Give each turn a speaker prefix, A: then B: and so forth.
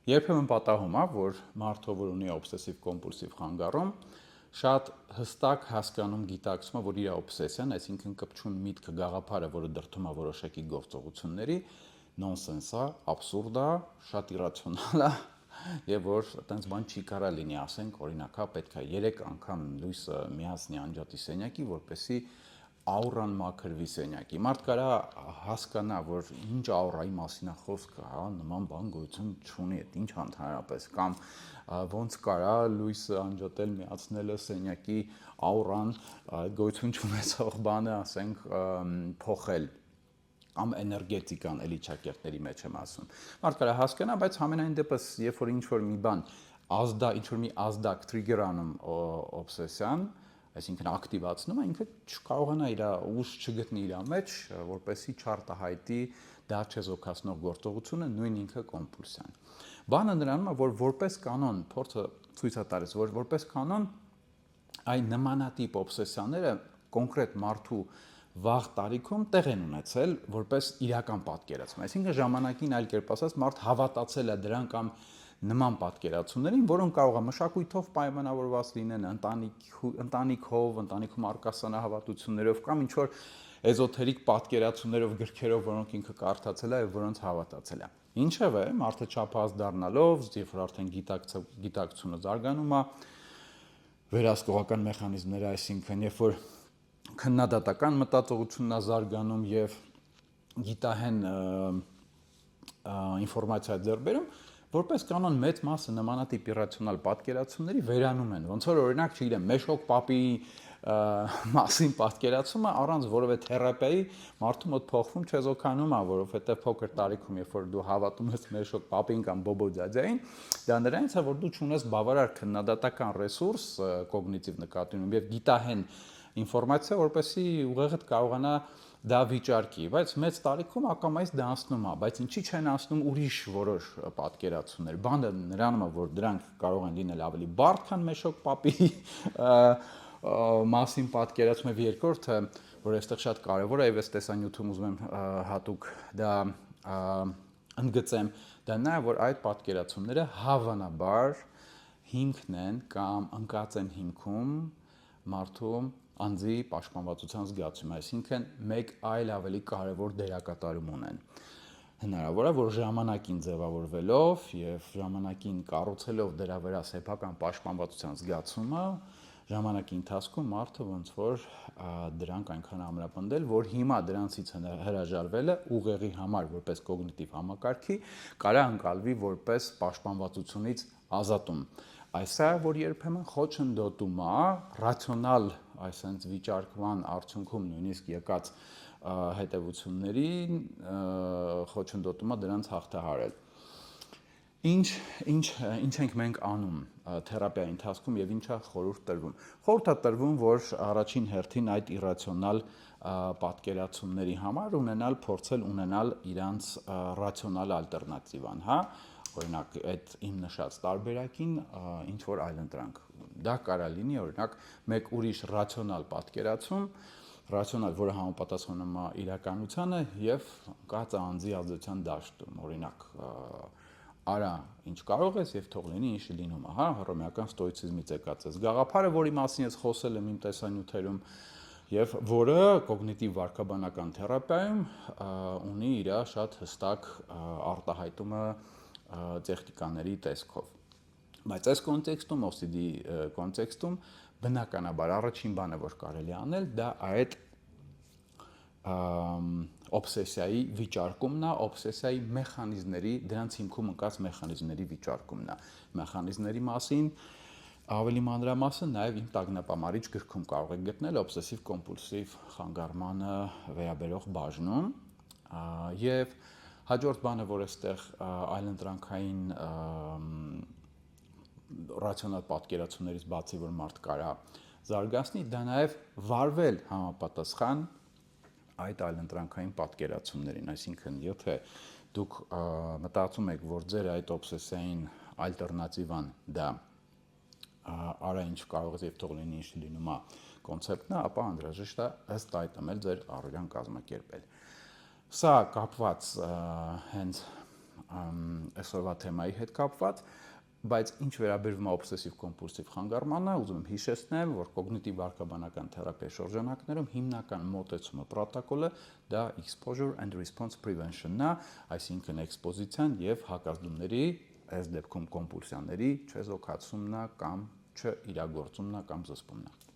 A: Երբեմն պատահում է, որ մարդը, որ ունի օբսեսիվ կոմպուլսիվ խանգարում, շատ հստակ հասկանում գիտակցում է, որ իր օբսեսիան, այսինքն կպչուն միտքը, գաղափարը, որը դրդում է որոշակի գործողությունների, նոնսենս է, աբսուրդ է, շատ իրացիոնալ է, եւ որ այտենց բան չի կարա լինի, ասենք, օրինակ, հա, պետք է 3 անգամ լույսը միացնի անջատի սենյակի, որպեսզի աուրան մաքրվի սենյակի։ Մարդ կարա հասկանա, որ ինչ աուրայի մասին է խոսքը, հա, նման բան գոյություն չունի, այդ ինչ ընդհանրապես, կամ ոնց կարա լույսը անջատել միացնելը սենյակի աուրան գոյություն չունեցող բանը, ասենք, փոխել կամ էներգետիկան էլի ճակերտների մեջ եմ ասում։ Մարդ կարա հասկանա, բայց համենայն դեպս, երբ որ ինչ-որ մի բան ինչ-որ մի ազդակ տրիգեր անում օբսեսիան, այսինքն ակտիվացնում է, ինքը չկարողանա իր ուժ չգտնի իր մեջ, որպեսզի չարտահայտի դա չեզոքացնող գործողությունը, նույն ինքը կոմպուլսիան։ Բանը նրանում է, որ որպես կանոն, փորձը ցույց է տալիս, որ որպես կանոն այն նմանատիպ օբսեսիաները կոնկրետ մարդու վաղ տարիքում տեղ են ունեցել որպես իրական պատկերացում։ Այսինքն ժամանակին այլ կերպ ասած մարդ հավատացել է դրան կամ նման պատկերացումներին, որոնք կարող է մշակույթով պայմանավորված լինեն, ընտանիքով, ընտանիքում առկա սանահավատություններով կամ ինչ-որ էզոթերիկ պատկերացումներով, գրքերով, որոնք ինքը կարդացել է եւ որոնց հավատացել է։ Ինչևէ, մարդը չափահաս դառնալով, երբ որ արդեն գիտակցությունը զարգանում է, վերահսկողական մեխանիզմները, այսինքն երբ որ քննադատական մտածողությունն է զարգանում եւ գիտահեն ինֆորմացիա ձեռք բերում, որպես կանոն մեծ մասը նմանատիպ իրացիոնալ պատկերացումների վերանում են։ Ոնց որ օրինակ, չգիտեմ, Մեշոկ Պապի մասին պատկերացումը առանց որևէ թերապիայի մարդու մոտ փոխվում չեզոքանում է, որովհետեւ փոքր տարիքում, երբ որ դու հավատում ես Մեշոկ Պապին կամ Բոբո Ձյաձյային, դա նրանից է, որ դու չունես բավարար քննադատական ռեսուրս կոգնիտիվ նկատի ունեմ եւ գիտահեն ինֆորմացիա, որպեսզի ուղեղդ կարողանա դա վիճարկի, բայց մեծ տարիքում ակամայից դա անցնում է, բայց ինչի չեն անցնում ուրիշ որոշ պատկերացումներ։ Բանը նրանում է, որ դրանք կարող են լինել ավելի բարդ, քան Մեշոկ Պապի մասին պատկերացումը, եւ երկրորդը, որ այստեղ շատ կարեւոր է, եւ այս տեսանյութում ուզում եմ հատուկ դա ընդգծեմ, դա նա է, որ այդ պատկերացումները հավանաբար հիմքն են կամ ընկած են հիմքում մարդու անձի պաշտպանվածության զգացում, այսինքն մեկ այլ ավելի կարևոր դերակատարում ունեն։ Հնարավոր է, որ ժամանակին ձևավորվելով եւ ժամանակին կառուցելով դրա վրա սեփական պաշտպանվածության զգացումը, ժամանակի ընթացքում մարդը ոնց որ դրանք այնքան ամրապնդել, որ հիմա դրանցից հրաժարվելը ուղեղի համար որպես կոգնիտիվ համակարգի կարա ընկալվի որպես պաշտպանվածությունից ազատում։ Այս է, որ երբեմն խոչընդոտում է ռացիոնալ այսպես վիճարկման արդյունքում նույնիսկ եկած հետևությունների խոչընդոտումը դրանց հաղթահարել։ Ինչ ենք մենք անում թերապիայի ընթացքում եւ ինչա խորհուրդ տրվում։ Խորհուրդ է տրվում, որ առաջին հերթին այդ իրացիոնալ պատկերացումների համար փորձել ունենալ իրանց ռացիոնալ ալտերնատիվան, հա, օրինակ այդ իմ նշած տարբերակին ինչ որ այլընտրանք։ Դա կարա լինի օրինակ մեկ ուրիշ ռացիոնալ պատկերացում, ռացիոնալ, որը համապատասխանում է իրականությանը եւ կաց անձի ազդեցության դաշտում, օրինակ արա ինչ կարող ես եւ թող լինի ինչ լինում է, հա, հռոմեական ստոիցիզմից եկած է գաղափարը, որի մասին ես խոսել եմ իմ տեսանյութերում եւ որը կոգնիտիվ վարքաբանական թերապիայում ունի իր շատ հստակ արտահայտումը տեխնիկաների տեսքով։ Բայց այս կոնտեքստում, OCD կոնտեքստում բնականաբար առաջին բանը, որ կարելի անել, դա այդ օբսեսիայի վիճարկումն է, օբսեսիայի մեխանիզմների, դրանց հիմքում ընկած մեխանիզմների վիճարկումն է։ Մեխանիզմների մասին ավելի մանրամասն նաև իմ տագնապամարիչ գրքում կարող եք գտնել օբսեսիվ կոմպուլսիվ խանգարմանը վերաբերող բաժնում եւ հաջորդ բանը, որ այստեղ այլընտրանքային ռացիոնալ պատկերացումներից բացի որ մարդ կարա զարգացնի, դա նաև վարվել համապատասխան այդ այլընտրանքային պատկերացումներին, այսինքն եթե դուք մտածում եք, որ ձեր այդ օբսեսիային ալտերնատիվան դա արա ինչ կարող է եւ թող լինի ինչ լինում է կոնցեպտն է, ապա անհրաժեշտ է ըստ այդմ էլ ձեր առօրյան կազմակերպել։ Սա կապված հենց այսօրվա թեմայի հետ կապված, բայց ինչ վերաբերվում է օբսեսիվ կոմպուլսիվ խանգարմանը, ուզում եմ հիշեցնեմ, որ կոգնիտիվ վարքաբանական թերապիայի շրջանակներում հիմնական մոտեցումը պրոտոկոլը դա exposure and response prevention-ն է, այսինքն էքսպոզիցիան եւ հակազդումների, այս դեպքում կոմպուլսիաների չեզոքացումն է կամ չիրագործումն է կամ զսպումն է։